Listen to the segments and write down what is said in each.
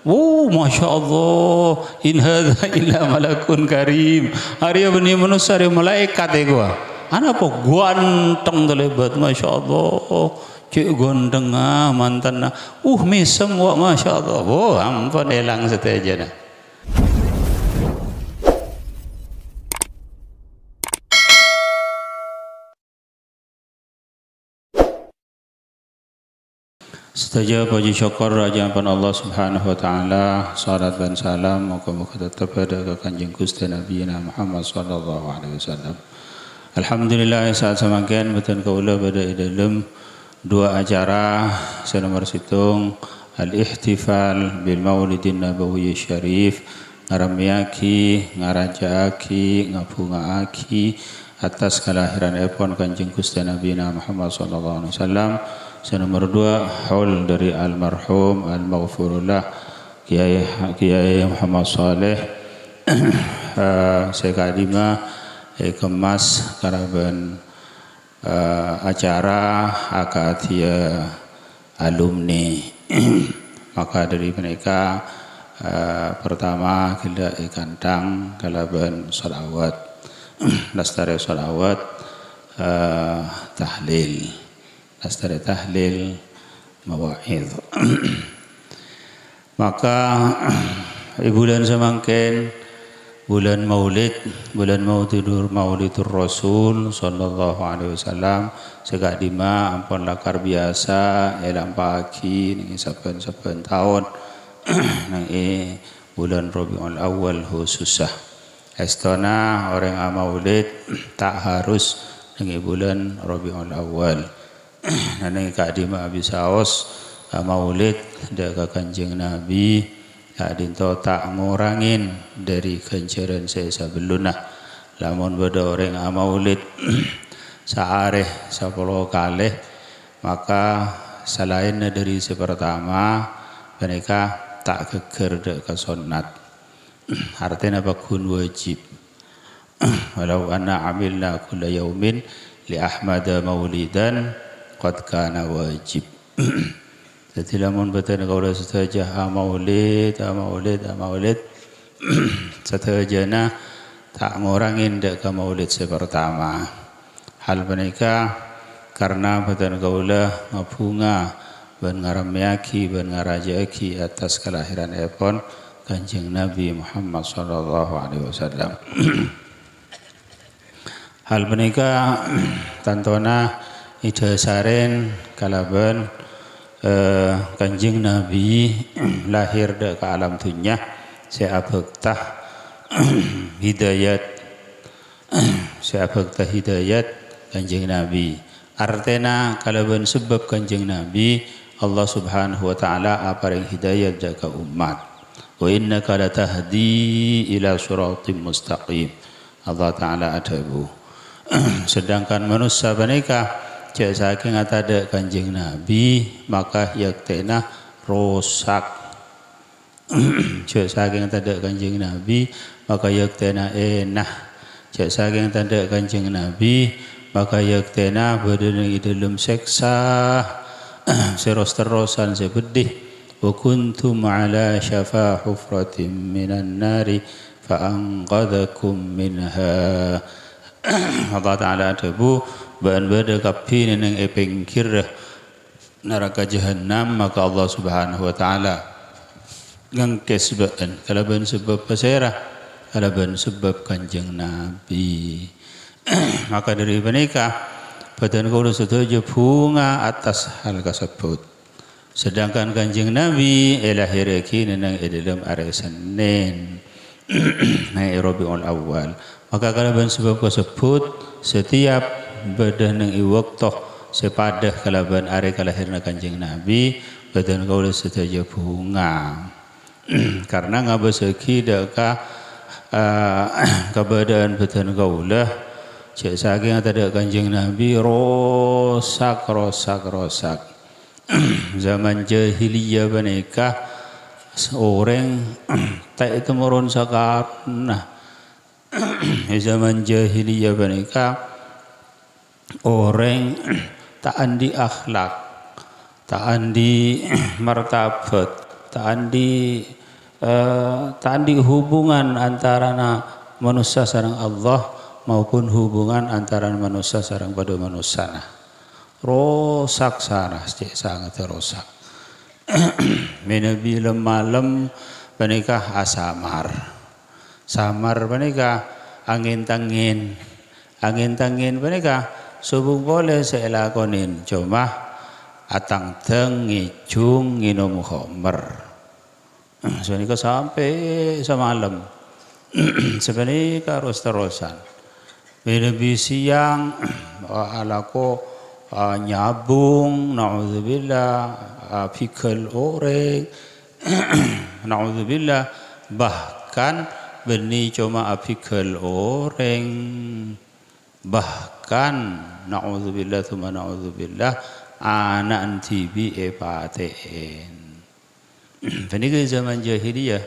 Oh, masya Allah, in hadza illa malakun karim. Hari benih manusia hari malaikat gua. Anak apa ganteng terlebat, masya Allah. Cik gondeng mantan mesem wa masya Allah. Oh, ampun elang saja nah. Setaja puji syukur rajapan Allah Subhanahu wa taala, salat dan salam moga-moga tetap pada Kanjeng Gusti Nabi Muhammad sallallahu alaihi wasallam. Alhamdulillah saat semakin betul kaula pada dalam dua acara senomor situng al-ihtifal bil Maulidin Nabawi Syarif ngaramyaki, ngarajaaki, ngabungaaki atas kelahiran epon Kanjeng Gusti Nabi Muhammad sallallahu alaihi wasallam. Nomor dua, haul dari almarhum al-maghfurullah Kiai Muhammad Saleh sekadima kemas karaban acara akatia alumni. Maka dari mereka pertama kita kantang kalaban salawat lastari salawat tahlil astara tahlil mawa'idh. Maka bulan semangkin bulan maulid, bulan maulidur Rasul sallallahu alaihi wasallam sekadima ampun lakar biasa elang pagi ning saben-saben tahun nang bulan Rabiul Awal khususah. Estona orang maulid tak harus ning bulan Rabiul Awal. Nanti kadima habis saos maulid daga Kanjeng Nabi kadinto tak ngurangin dari kenceran saya sebelumnya. Lamun beda orang maulid saareh 10 kali maka selain dari sepertama mereka tak keker ke sunat. Artinya bakun wajib. Walau anna amilna kulla yaumin li Ahmad maulidan qad kana wajib. Jadi lamun betul kalau saja maulid satajana tak ngurangin dek ke maulid sepertama. Hal menika karena betul kaulah ngabunga ban ngaramyaki ban ngarajaki atas kelahiran epon Kanjeng Nabi Muhammad sallallahu alaihi wasallam. Hal menika tantona idasaren kalaban Kanjeng Nabi lahir ke alam dunia seabekta hidayat Kanjeng Nabi. Artena kalaban sebab Kanjeng Nabi Allah Subhanahu wa taala aparing hidayat jaga umat. Wa innaka latahdi ila siratim mustaqim. Allah taala adabu. Sedangkan manusia menika cek saking atada Kanjeng Nabi maka yaktena rosak. Cek saking atada Kanjeng Nabi maka yaktena enah. Cek saking atada Kanjeng Nabi maka yaktena berada di dalam seksa seros-terosan sebedih. Wa kuntum ala syafa hufratin minan nari fa anqadhakum minha. Allah Ta'ala adabu bahan bada kapin yang epengkir neraka jahanam maka Allah Subhanahu wa taala ngangkesbaan kalaban sebab pasera kalaban sebab Kanjeng Nabi. Maka dari menika badan kula setuju bunga atas hal tersebut. Sedangkan Kanjeng Nabi lahiraki nang dalam hari Senin nang Rabiul Awal. Maka kalaban sebab tersebut setiap badan yang iwaktoh sepadah kalaban are kalahirna Kanjeng Nabi badan kaula sedaja bunga. Karena ngabasaki daka keberadaan badan kaula cek saking ada Kanjeng Nabi rosak. Zaman jahiliyah menika orang tak itu merun sakarna. Zaman jahiliyah menika orang tak andi akhlak, tak andi martabat, tandi hubungan antara manusia sareng Allah maupun hubungan antara manusia sareng pada manusia rosak sana sangat rosak. Menabi malam menikah asamar menikah angin tangin menikah subung boleh saya lakonin cuma atang teng ngicung nginum khamr sebenarnya sampai semalam sebenarnya terus-terusan menabi siang alako nyabung naudzubillah pikul orek naudzubillah bahkan benih cuma pikul oreng bahkan naudzubillah tsumma naudzubillah anak antibi epaten ini zaman jahiliyah.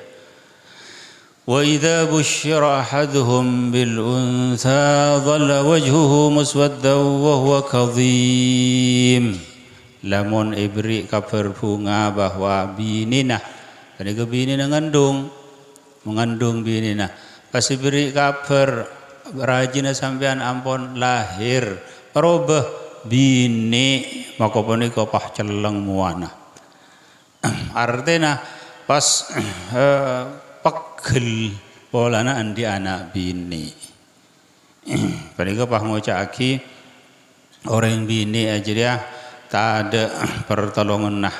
Wa idza busyira ahaduhum bil untha dhalla wajhuhu muswaddan wa huwa kadhim. Lamun ibri kabar bunga bahwa binina ini binina mengandung binina pas ibri kabar rajina sampean ampun lahir perubah bini maka punika pah celeng muana artinya pas pegel polana andi anak bini punika pah ngocaki orang bini aja dia tak ada pertolongan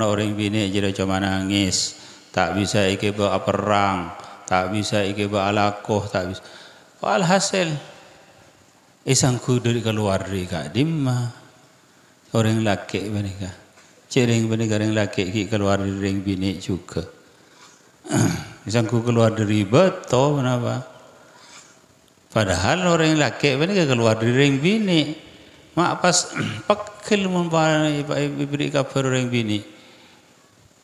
orang bini aja dia cuma nangis tak bisa iki bawa perang tak bisa iki bawa alakoh tak bisa walhasil isangku dari keluarga kak dimma orang laki menikah cering menikah orang laki ki keluar dari orang bini juga isangku keluar dari beto kenapa padahal orang laki menikah keluar dari orang bini mak pas pakil mumpani ibri kabar orang bini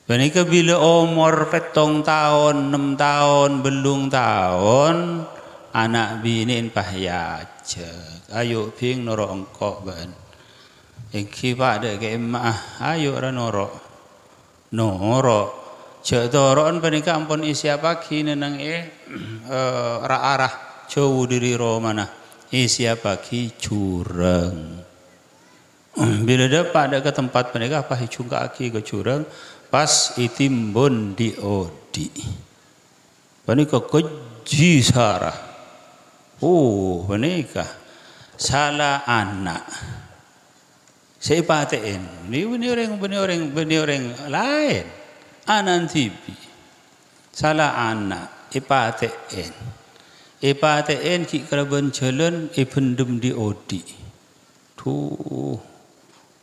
menikah bila umur 7 tahun 6 tahun belum tahun anak bini pahyaja ayo ping noro engkau ban iki pak dek ke emah ayo ra noro cek toron penikah ampun isi pagi nenang ra arah jauh diri romana isi pagi curang bila dapat ada ke tempat penikah apa hicung kaki ke curang pas itimbun di odi penikah keji sarah menikah salah anak saya paten ini orang lain anak tibi salah anak ipaten ki keraban jalan pendem di odi tuh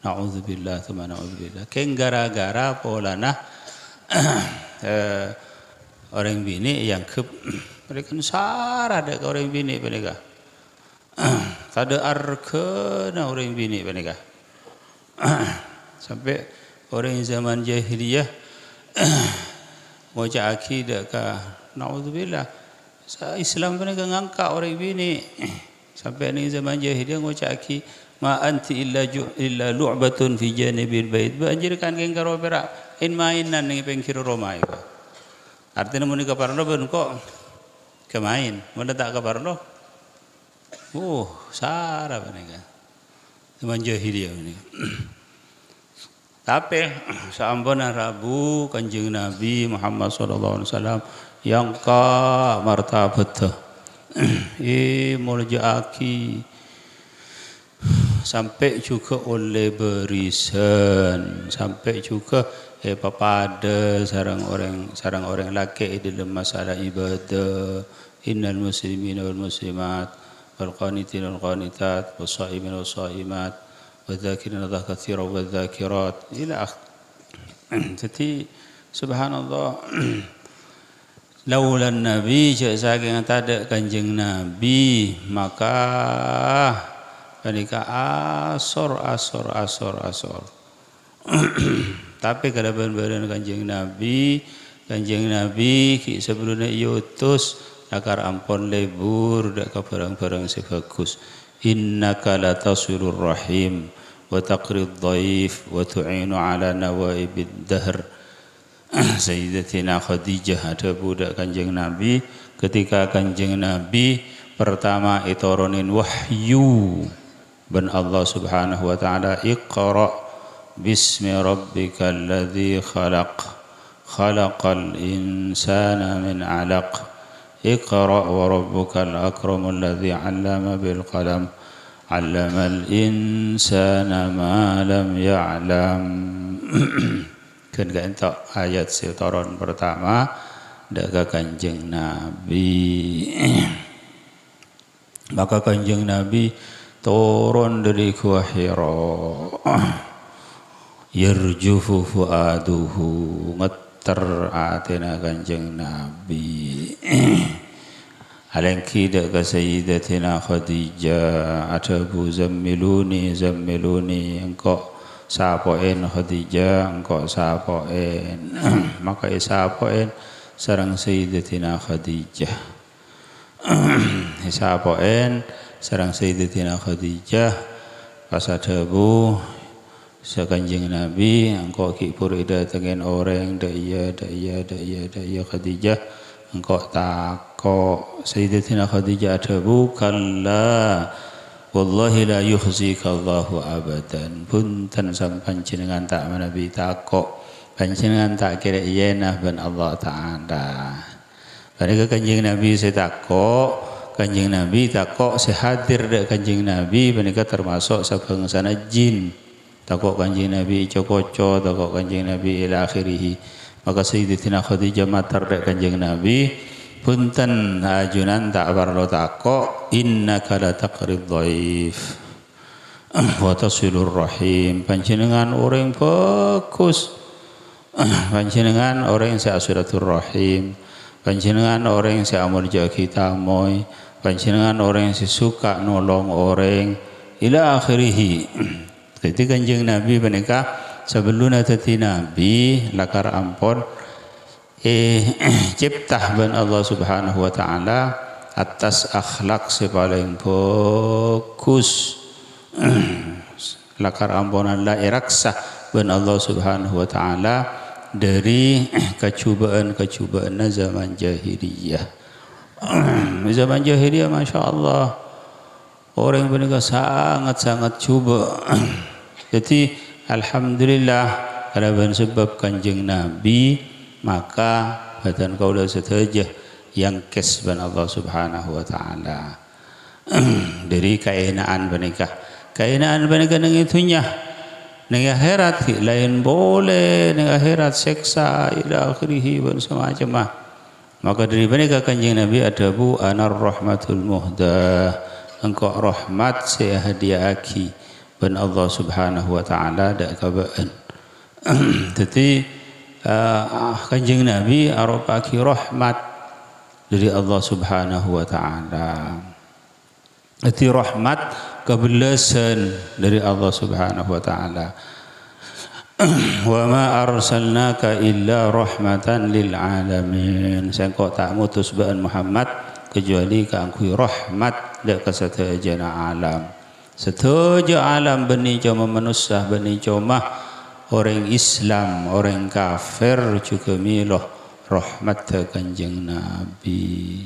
naudzubillah tsumma naudzubillah keng gara-gara polana orang bini yang mereka sarah ada orang bini mereka ada arkena orang bini mereka sampai orang zaman jahiliyah moja akidah ka naudzubillah Islam mereka ngangkat orang bini sampai ni zaman jahiliyah moja aki ma anti illa lu'batun fi janibil bait banjirkan keng karo berak in mainan ning pengkir romai artinya mun kaparno ben kok kemain mun tak kaparno sarah mereka zaman jahiliyah ini tapi saambana Rabu Kanjeng Nabi Muhammad SAW yang ka martabat muljaaki sampai juga oleh berisan sampai juga papada sarang orang laki dalam masalah ibadah innal muslimina wal muslimat wal qanitina wal qanitat was shaimina was shaimat wadzakirina Allah katsiran wadzakirat ila jadi subhanallah laula nabi saking tada kanjeng nabi maka panika asor tapi kalau bareng kanjeng nabi sebelumnya yutus akar ampun lebur dak ka barang-barang sebagus innaka latasilur rahim wa taqrid dhaif wa tu'inu ala nawaibid dahr Sayyidatina Khadijah ada budak Kanjeng Nabi. Ketika Kanjeng Nabi pertama iturunin wahyu ben Allah Subhanahu wa taala, Iqra bismi rabbikal ladzi khalaq khalaqal insana min 'alaq Iqra wa rabbukal akramul ladzi 'allama bil qalam 'allamal insana ma lam ya'lam. Kan entuk ayat setoron pertama daga Kanjeng Nabi. Maka Kanjeng Nabi turun dari Gua Hira, yarjufu fuaduhu, ngeter atena Kanjeng Nabi. Alangki daga Sayyidatina Khadijah, atabu zammiluni zammiluni, engkau sapoen Khadijah, engkau sapoen. Maka sapoen sareng Sayyidatina Khadijah. Sapoen sareng Sayyidatina Khadijah pas adabu Kanjeng Nabi, engkau kipur ida tengen orang daya Khadijah, engkau takok Sayyidatina Khadijah adabu, kalla wallahi la yukhzika Allahu abadan. Punten sampan jenengan tak menabi takok, panjenengan tak kira iyena ben Allah Ta'ala. Pada Kanjeng Nabi saya takok, Kanjeng Nabi takok sehadir dek Kanjeng Nabi, mereka termasuk sabangsana jin. Takok Kanjeng Nabi cokoco, takok Kanjeng Nabi ila akhirih. Maka Sayyidatina Khadijah matar dek Kanjeng Nabi, punten ajunan tak perlu takok, innaka la taqrid dhaif wa tasilur rahim. Panjenengan orang bagus, panjenengan orang yang seasuratur rahim, panjenengan orang yang seamur jagi tamoy, panjenengan orang yang suka nolong orang ila akhirih. Jadi Kanjeng Nabi menikah sebelum tadi Nabi lakar ampun ciptah ban Allah Subhanahu wa taala atas akhlak sepaling bagus. Lakar ampunan la iraksa ban Allah Subhanahu wa taala dari kecubaan zaman jahiliyah. Zaman jahiliyah Masya Allah orang mereka sangat cuba. Jadi alhamdulillah karena sebab Kanjeng Nabi maka badan kaulah setajah yang kesban Allah Subhanahu wa taala. Dari kainaan menikah nang itunya nang akhirat lain boleh, nang akhirat seksa ila akhirih dan semacam. Maka dari menikah Kanjeng Nabi adabu anar rahmatul muhdah, engkau rahmat saya hadiahki ban Allah Subhanahu wa taala dak kabaan. Jadi Kanjeng Nabi arupaki rahmat dari Allah Subhanahu wa taala. Itu rahmat kebelasan dari Allah Subhanahu wa taala. Wa ma arsalnaka illa rahmatan lil alamin. Sangko tak mutus ba'an Muhammad kecuali kangkui rahmat dak kesetajana alam. Setaja alam bani cuma manusia, bani cuma orang Islam, orang kafir juga miloh rahmat Kanjeng Nabi.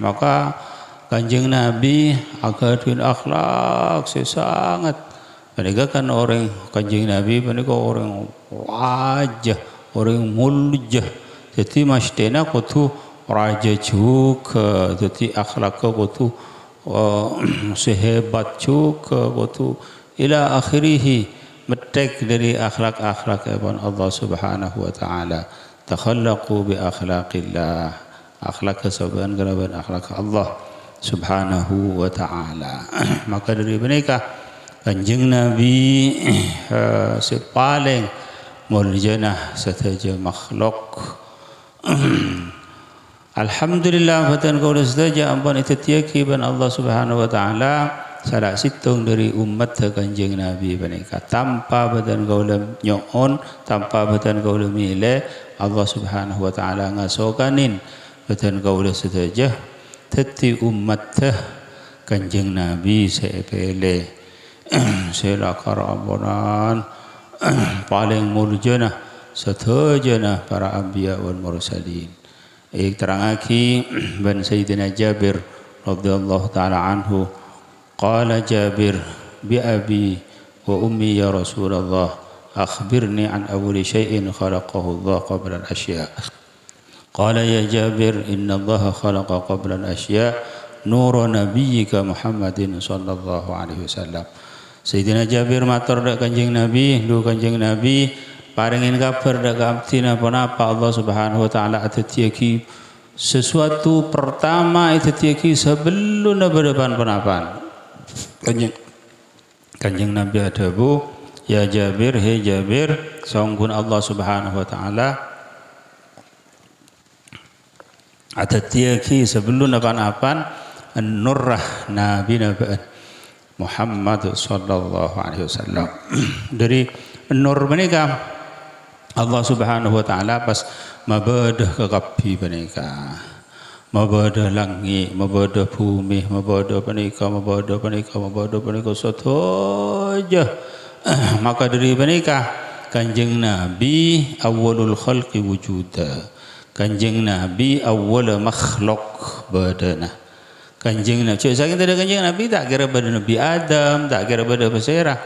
Maka Kanjeng Nabi akadun akhlak sangat. Mereka kan orang Kanjeng Nabi, mereka orang wajah, orang muljah. Jadi mastena kutu raja juga. Jadi akhlaknya kutu sehebat juga kutu ila akhirih. Medek dari akhlak-akhlak Allah Subhanahu wa taala. Takhallaqu bi akhlaqillah. Akhlak kesabaran kerabat akhlak Allah Subhanahu wa taala. Maka dari mereka Kanjeng Nabi sepaling muljana setaja makhluk. Alhamdulillah batan kaula setaja ampun itatiaki ban Allah Subhanahu wa taala. Salah situng dari umat Kanjeng Nabi menika tanpa badan kaula nyoon, tanpa badan kaula milih, Allah Subhanahu wa taala ngasokanin badan kaula sedaja dadi umat Kanjeng Nabi sepele. Selakar ampunan paling muljana satajana para anbiya wal mursalin. Terangaki ban Sayyidina Jabir radhiyallahu taala anhu qala Jabir bi abi wa ummi ya Rasulullah akhbirni an awwali syai'in khalaqahu Allah qabla al-asya'. Qala ya Jabir inna Allah khalaqa qabla al-asya' nur nabiyyika Muhammadin sallallahu alaihi wasallam. Sayyidina Jabir matur dak Kanjeng Nabi, du Kanjeng Nabi paringin kabar dak abdi napa-napa Allah Subhanahu wa taala atetiaki sesuatu pertama atetiaki sebelum berdepan penapan. Kanjeng Nabi adabu ya Jabir, he Jabir, sanggun Allah Subhanahu wa taala atetiaki sebelum apa-napan an-nurrah nabi Muhammad sallallahu alaihi wasallam. Dari nur menika Allah Subhanahu wa taala pas mabadah ke kapi menika. Mabadah langit, mabadah bumi, mabadah menika satoja. Maka dari menika Kanjeng Nabi awwalul khalqi wujuda. Kanjeng Nabi awwal makhluk badana. Kanjeng Nabi, saking tadi Kanjeng Nabi tak kira pada Nabi Adam, tak kira pada Basirah.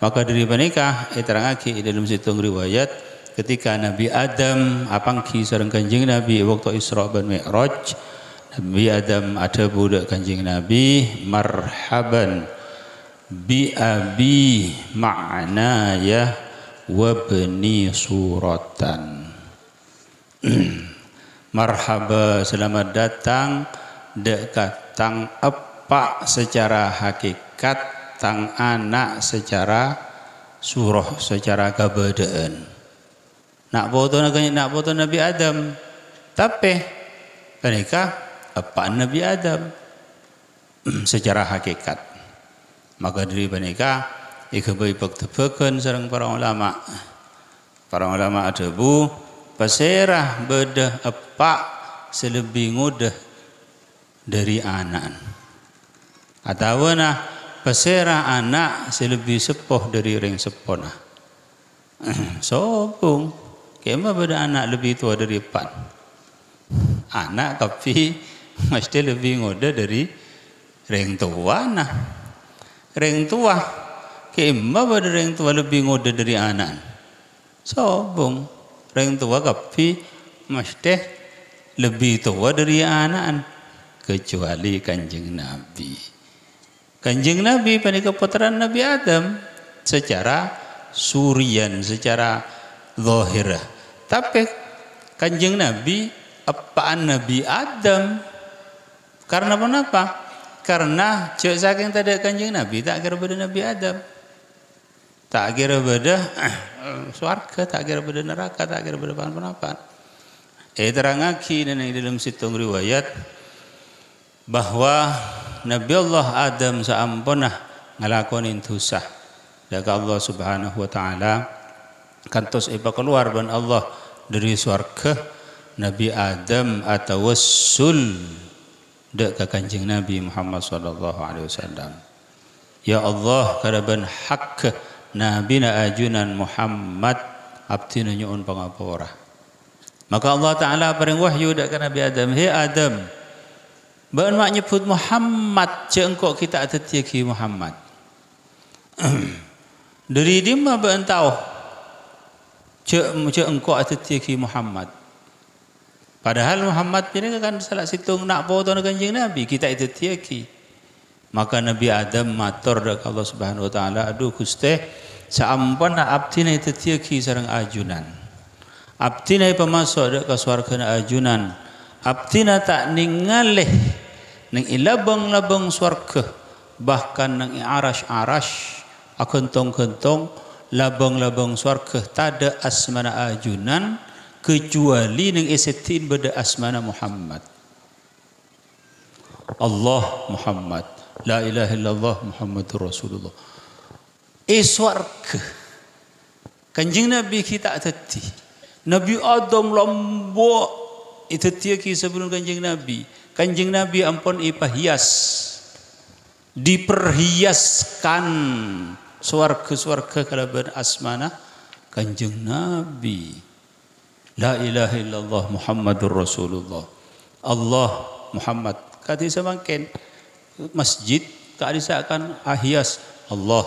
Maka dari menika terangake dalam situng riwayat ketika Nabi Adam apangki sareng Kanjeng Nabi waktu Isra dan Mi'raj, Nabi Adam ada budak Kanjeng Nabi, marhaban bi abi ma'naya wa bani suratan. Marhaba, selamat datang dekat tang epak secara hakikat, tang anak secara surah, secara kabadaan. Nak foto Nabi Adam, tapi mereka epak Nabi Adam secara hakikat. Maka dari mereka ikabai baktebakan sareng para ulama. Para ulama adabu paserah bedah epak selebih mudah dari anak. Atau nah paserah anak selebih sepuh dari ring sepona. Sobung, kema beda anak lebih tua dari epak. Anak tapi mesti lebih muda dari ring tua nah. Ring tua, kema beda ring tua lebih muda dari anak. Sobung. Ring tua tapi mesti lebih tua dari anak kecuali Kanjeng Nabi. Kanjeng Nabi panika putra Nabi Adam secara surian, secara zahir. Tapi Kanjeng Nabi apaan Nabi Adam? Karena kenapa? Karena cek saking tadi Kanjeng Nabi tak kira pada Nabi Adam. Tak kira pada swarga, tak kira pada neraka, tak kira pada pan-panapan. Terangaki dan dalam situng riwayat bahwa Nabi Allah Adam saampunah ngalakonin dosa daga Allah Subhanahu wa taala kantos ipa keluar ban Allah dari swarga. Nabi Adam atawassul dak ka Kanjeng Nabi Muhammad sallallahu alaihi wasallam. Ya Allah karaban hak Nabi na ajunan Muhammad abdi nyuun pangapura. Maka Allah Ta'ala paring wahyu dak ka Nabi Adam, he Adam, bahan mak nyebut Muhammad, cek engkau kita atetiaki Muhammad. Dari dia mah bahan tahu, cek engkau atetiaki Muhammad. Padahal Muhammad ini kan salah situng nak foto Kanjeng Nabi, kita atetiaki. Maka Nabi Adam matur dak Allah Subhanahu wa taala, aduh Gusti, sampana abdi na atetiaki sareng ajunan. Abdi na pamasok dak ka swarga ajunan. Abdina tak ningalih nang ilabang-labang swarga, bahkan nang arash-arash akentong-kentong labang-labang swarga tada asmana ajunan kecuali nang isetin beda asmana Muhammad. Allah Muhammad, la ilaha illallah Muhammadur Rasulullah. Swarga Kanjeng Nabi kita atati. Nabi Adam lombok itu tiaki sebelum Kanjeng Nabi. Kanjeng Nabi ampun ipahias, diperhiaskan swarga-swarga kalaban asmana Kanjeng Nabi. La ilaha illallah Muhammadur Rasulullah. Allah Muhammad. Kati semakin masjid keadisakan ahias Allah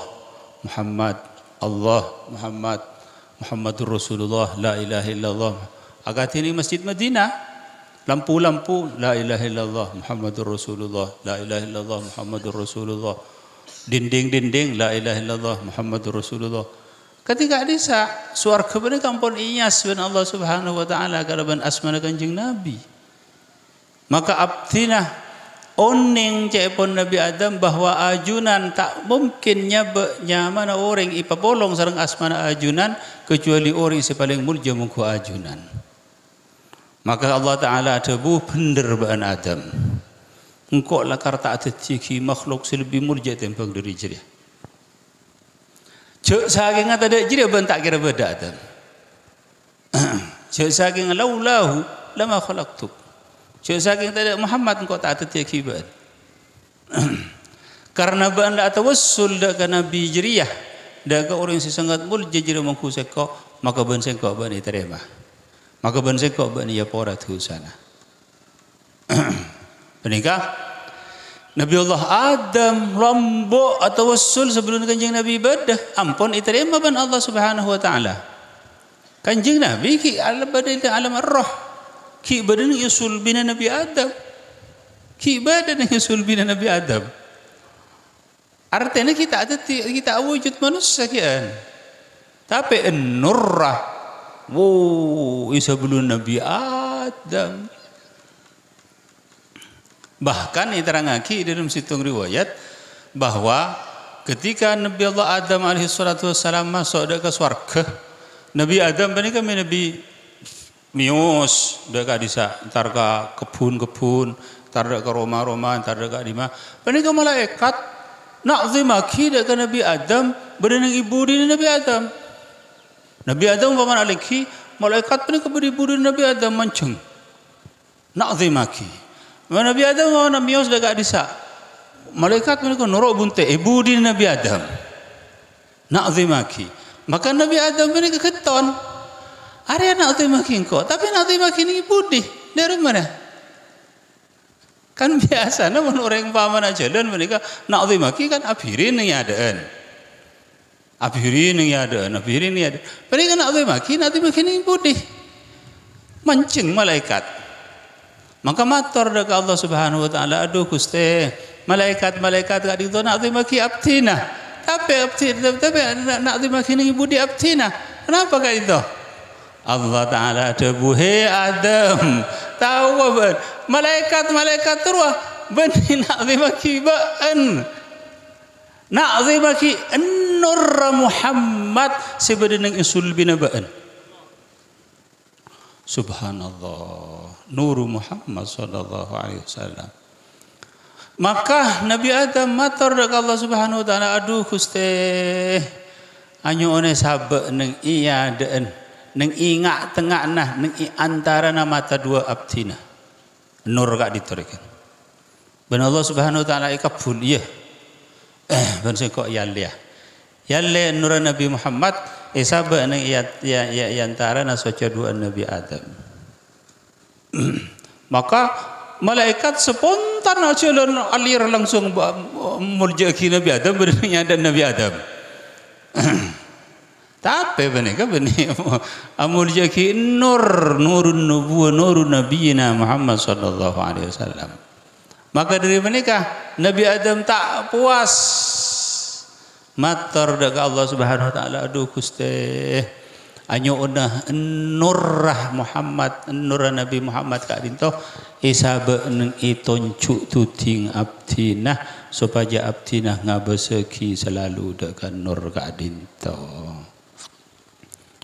Muhammad, Allah Muhammad, Muhammadur Rasulullah, la ilaha illallah. Agak ini masjid Madinah, lampu-lampu, la ilaha illallah Muhammadur Rasulullah, la ilaha illallah Muhammadur Rasulullah. Dinding-dinding, la ilaha illallah Muhammadur Rasulullah. Ketika adisa suarga benar kampun inyas ben Allah Subhanahu wa taala kalaban asmana Kanjeng Nabi. Maka abdinah oning cepon Nabi Adam bahwa ajunan tak mungkinnya mana orang ipapolong sareng asmana ajunan kecuali orang sepaling mulja mungku ajunan. Maka Allah Taala tebu bener baan Adam. Engkau lakar tak terciki makhluk selebih mulja tempang dari jeria. Cek saking ada jeria bentak kira beda Adam. Cek saking laulahu lama khalaqtuk. Cek saking tadi Muhammad engkau tak terciki baan. Karena baan la tawassul dak nabi jeriyah dak orang sesangat mulja jeria mangku seko maka ban seko ban diterima. Maka ban seko ban ya pora tu sana. Menikah Nabi Allah Adam lombok atau wassul sebelum Kanjeng Nabi ibadah ampun diterima ban Allah Subhanahu wa taala. Kanjeng Nabi ki alam badan alam ar-roh ki badan yusul bina Nabi Adam. Ki badan yusul bina Nabi Adam. Artinya kita wujud manusia kian. Tapi an-nurrah sebelum Nabi Adam. Bahkan diterangaki dalam situng riwayat bahwa ketika Nabi Allah Adam alaihi salatu wassalam masuk ke surga, Nabi Adam ini kami Nabi mius dekat desa, tar ke kebun-kebun, tar ke rumah-rumah, tar ke lima. Ini ke malaikat nak zimaki dekat Nabi Adam berenang ibu di Nabi Adam. Nabi Adam paman alaihi malaikat ini ke ibu di Nabi Adam mancung. Nak zimaki. Nabi Adam mau namios dekat desa. Malaikat mereka norok bunte ibu di Nabi Adam. Nak zimaki. Maka Nabi Adam mereka keton. Ada nak zimaki engkau, tapi nak zimaki ni ibu di dari mana? Kan biasa, namun orang paman aja dan mereka nak zimaki kan abhirin yang adaan. Abhirin yang adaan, abhirin yang ada. Mereka nak zimaki ni ibu di. Mancing malaikat. Maka matur dekat Allah Subhanahu wa taala, aduh Gusti, malaikat-malaikat gak dito nak dimaki abtina. Tapi nak dimaki ning ibu di abtina. Kenapa gak itu? Allah taala ada buhe Adam. Tahu apa? Malaikat terus benih nak dimaki baan. Nak dimaki an-nur Muhammad sebenarnya isul bina baan. Subhanallah, Nuru Muhammad sallallahu alaihi wasallam. Maka Nabi Adam matur dekat Allah Subhanahu wa taala, aduh Gusti, anyo one sabe neng iya deen, neng ingak tengah nah, neng antara nama mata dua abdina. Nur gak ditorikan. Ben Allah Subhanahu wa taala ikabul iya. Ben kok yalle. Yalle nur Nabi Muhammad sabe neng iya antara nasoca dua Nabi Adam. Maka malaikat spontan aja alir langsung murjaki Nabi Adam bernanya dan Nabi Adam. Tapi mereka benih murjaki nurun nubuwah nurun nabiyina Muhammad sallallahu alaihi wasallam. Maka dari mereka Nabi Adam tak puas matur dekat Allah Subhanahu wa taala, aduh Gusti, anyo unah nurrah Muhammad, nurrah Nabi Muhammad kak dinto isabe neng itoncu tuting abdinah supaya abdinah ngabeseki selalu dekat nur kak dinto.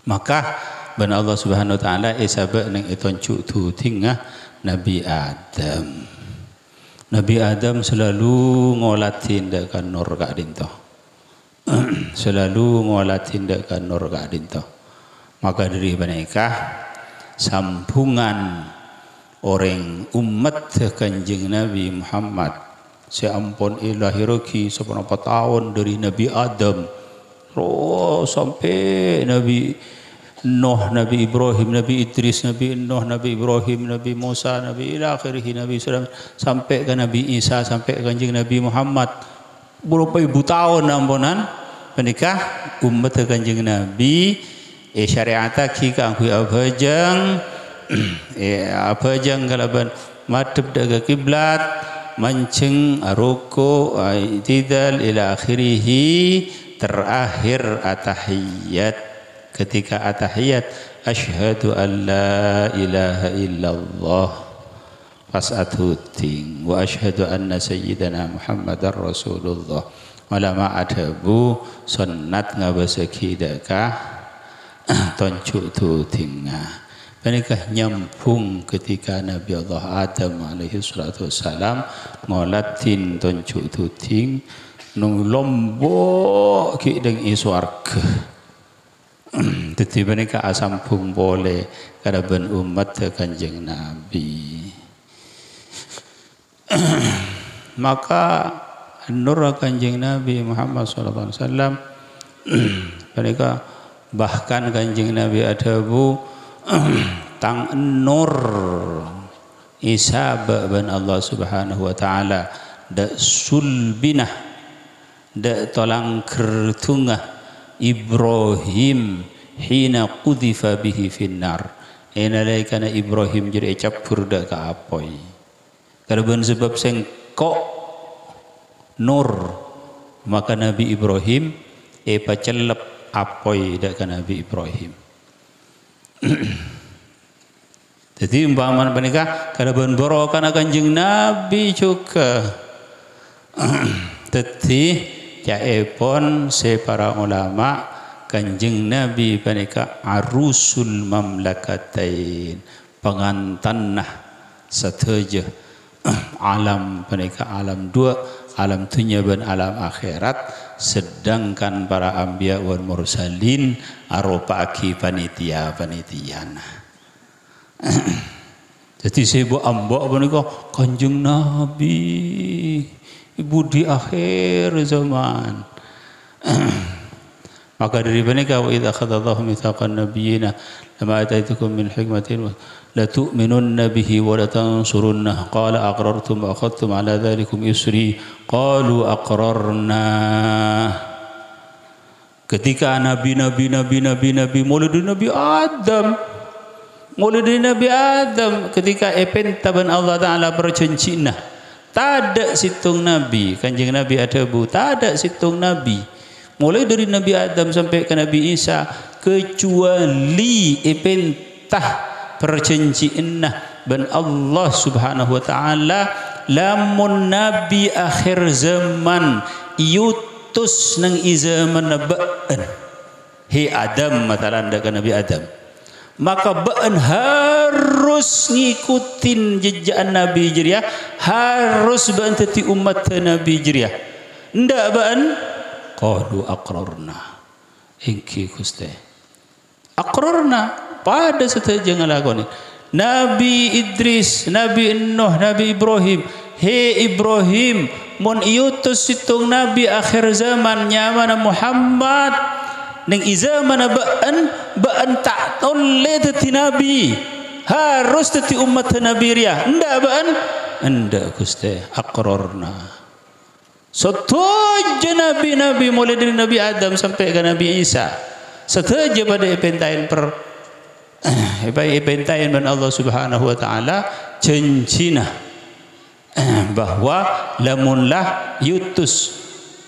Maka ben Allah Subhanahu wa taala isabe neng itoncu tuting Nabi Adam. Nabi Adam selalu ngolatin dekat nur kak dinto. Selalu ngolah tindakan nur kak dinto. Maka dari mereka sambungan orang umat Kanjeng Nabi Muhammad seampun ilahiroki seberapa tahun dari Nabi Adam sampai Nabi Nuh, Nabi Ibrahim, Nabi Idris, Nabi Nuh, Nabi Ibrahim, Nabi Musa, Nabi ila akhirih, Nabi Sulaiman, sampai ke Nabi Isa, sampai ke Kanjeng Nabi Muhammad. Berapa ribu tahun ampunan menikah umat Kanjeng Nabi syariat kita angkui abajang abajang kalaban madhab daga kiblat mancing aruku tidal ila akhirih terakhir atahiyat. Ketika atahiyat asyhadu an la ilaha illallah fas'atu ting wa asyhadu anna sayyidana Muhammadar Rasulullah ulama adabu sunnat ngabasakidaka tonjuk tu tingga menikah nyambung ketika Nabi Allah Adam alaihi salatu wassalam ngolatin tonjuk tu ting nung lombok ki deng iswarga. Jadi mereka asampung boleh kada ben umat Kanjeng Nabi. Maka nur Kanjeng Nabi Muhammad sallallahu alaihi wasallam mereka bahkan Kanjeng Nabi adabu tang nur Isa ban Allah Subhanahu wa taala da sulbinah da tolang kertungah Ibrahim hina qudifa bihi finnar enalai kana Ibrahim jadi capur dak ka apoi karban sebab sengkok nur maka Nabi Ibrahim pacelep apoi dak ka Nabi Ibrahim. Jadi umpama menikah karban boro kana Kanjeng Nabi juga. Teti jaepon se para ulama Kanjeng Nabi panika arusul mamlakatain pengantanah sateja alam panika alam dua alam dunia dan alam akhirat sedangkan para anbiya wal mursalin arupa aki panitia-panitiana. Jadi sebu ambak panika Kanjeng Nabi ibu di akhir zaman. Maka dari mereka wa idza akhadallahu mitsaqan nabiyyina lama ataitukum min hikmatin la tu'minunna bihi wa la tansurunna qala aqrartum wa akhadtum ala dhalikum isri qalu aqrarna. Ketika nabi mulai Nabi Adam ketika epentaban Allah Taala berjanjina tak ada situng Nabi, Kanjeng Nabi adabu, tak ada situng Nabi. Mulai dari Nabi Adam sampai ke Nabi Isa, kecuali ipentah perjanjian ben Allah Subhanahu wa taala lamun Nabi akhir zaman yutus nang izaman ba'an. Hi Adam matalan ke Nabi Adam. Maka ba'an harus ngikutin jejak Nabi Jiriah, harus ba'an teti umat Nabi Jiriah. Ndak ba'an qalu aqrarna ingki Gusti aqrarna pada sateja ngalakoni Nabi Idris, Nabi Nuh, Nabi Ibrahim. He Ibrahim mun iutus situng Nabi akhir zaman nyamana Muhammad ning izamana ba'an tak tolle teti Nabi harus teti umat Nabi Riyah ndak ba'an ndak Gusti aqrarna setuju Nabi mulai dari Nabi Adam sampai ke Nabi Isa setuju pada ipentain ipentain dan Allah Subhanahu wa taala janjina bahwa lamunlah yutus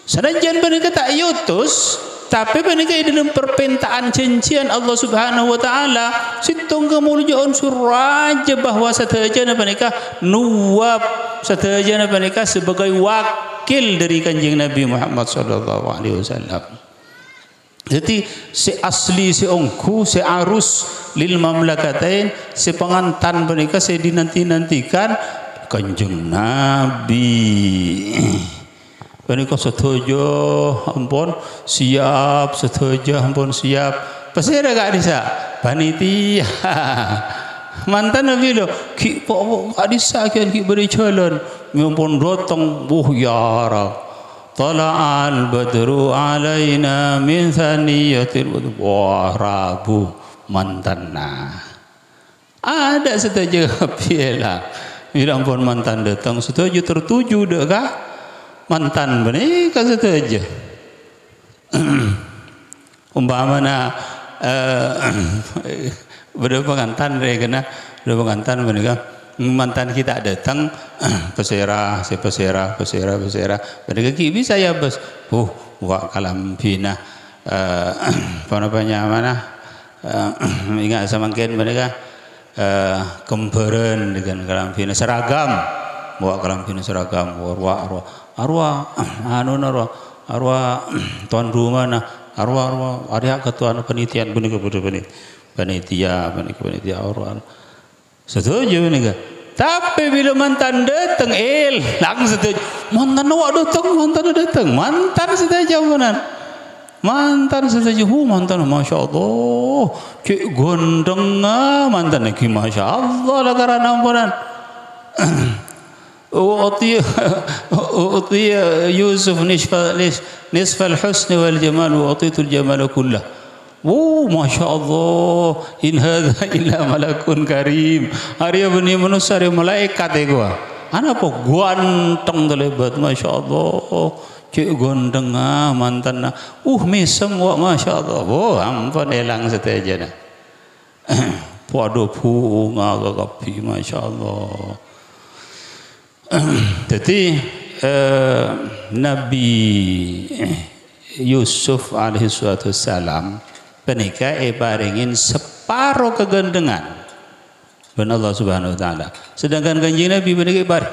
senajan mereka tak yutus tapi mereka dalam perpentaan janjian Allah Subhanahu wa taala situng kemuliaan unsur raja bahwa satajana mereka nuwab satajana mereka sebagai wakil dari Kanjeng Nabi Muhammad sallallahu alaihi wasallam. Jadi si asli si ongku si arus lil mamlakatain si pengantan mereka si dinanti-nantikan Kanjeng Nabi. Mereka setuju, ampun siap, setuju, ampun siap. Pasti ada gak disa? Panitia. Mantan Nabi lo, ki pok adisa kian ki beri jalan, ampun rotong ya Rab. Tala'al badru alaina min thaniyatil wah Rabu mantan ada saja piala bilang pun mantan datang setuju tertuju dah kah mantan benih kah saja umpamana berpengantan kena berpengantan benih mantan kita datang pesera mereka bisa ya bos wak kalam bina apa namanya mana ingat samangkin mereka kembaran dengan kalam bina seragam wak kalam bina seragam arwah tuan rumah arwah ada ketua penelitian panitia arwah setuju nih tapi bila mantan datang langsung setuju mantan datang mantan saja mantan saja mantan masya Allah cik gondeng mantan lagi masya Allah lah karena ampunan utia Yusuf nisfal husni wal jamal wa utitul jamal kullah masya Allah in hadza illa malakun karim Arya benih manusia Arya malaikat gua anak apa ganteng terlebat masya Allah cik gondeng mantan mesem wak masya Allah ampun elang seteja nah padu punga kakapi masya Allah jadi Nabi Yusuf alaihi salam penikah baringin separuh kegendengan ben Allah subhanahu wa ta'ala sedangkan kanjeng Nabi penikah bar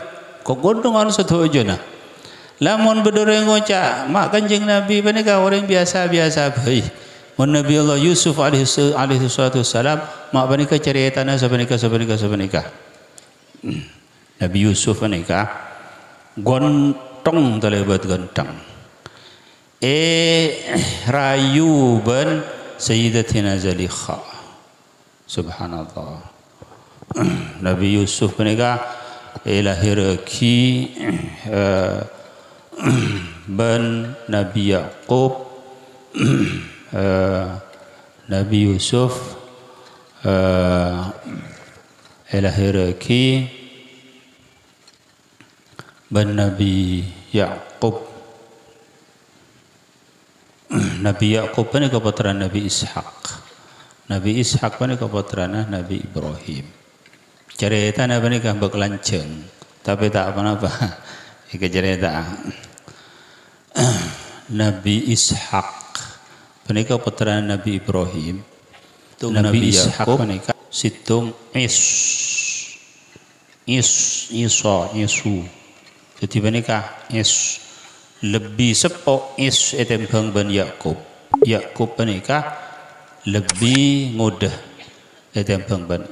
kegendengan setuju nah lamun bedoreng ngocak mak kanjeng Nabi penikah orang biasa-biasa baik mun Nabi Allah Yusuf alaihi salam mak penikah ceritana sepenikah Nabi Yusuf penikah gontong terlebat gontong rayu ben Sayyidatina Zalikha subhanallah Nabi Yusuf menikah lahir ki ben Nabi Yaqub Nabi Yusuf lahir ki ben Nabi Yaqub Nabi Yaqub ini keputraan Nabi Ishaq. Nabi Ishaq ini keputraan Nabi Ibrahim. Cerita Nabi ini kan berkelanceng, tapi tak apa-apa. Ini cerita Nabi Ishaq ini keputraan Nabi Ibrahim. Nabi Ishaq ini situng Isu. Jadi menikah lebih sepok etembang ben Yakub menikah lebih mudah etembang ben